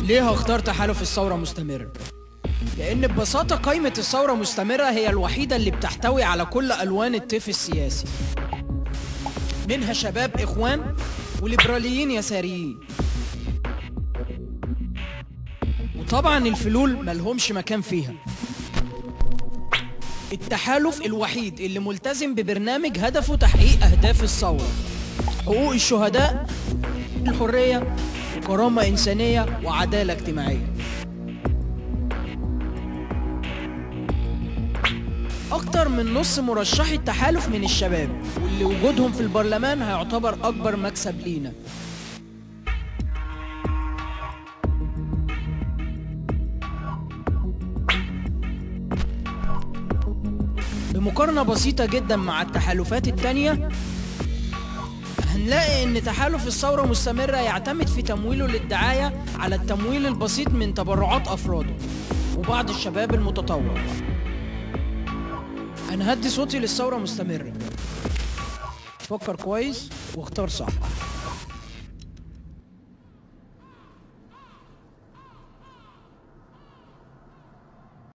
ليه هختار تحالف الثورة مستمرة؟ لأن ببساطة قائمة الثورة مستمرة هي الوحيدة اللي بتحتوي على كل ألوان الطيف السياسي، منها شباب إخوان وليبراليين يساريين، وطبعا الفلول ملهمش مكان فيها. التحالف الوحيد اللي ملتزم ببرنامج هدفه تحقيق أهداف الثورة: حقوق الشهداء، الحرية، كرامة إنسانية، وعدالة اجتماعية. أكتر من نص مرشحي التحالف من الشباب، واللي وجودهم في البرلمان هيعتبر أكبر مكسب لينا. بمقارنة بسيطة جدا مع التحالفات التانية، هنلاقي إن تحالف الثورة مستمرة يعتمد في تمويله للدعاية على التمويل البسيط من تبرعات أفراده وبعض الشباب المتطوع. أنا هدي صوتي للثورة مستمرة. فكر كويس واختار صح.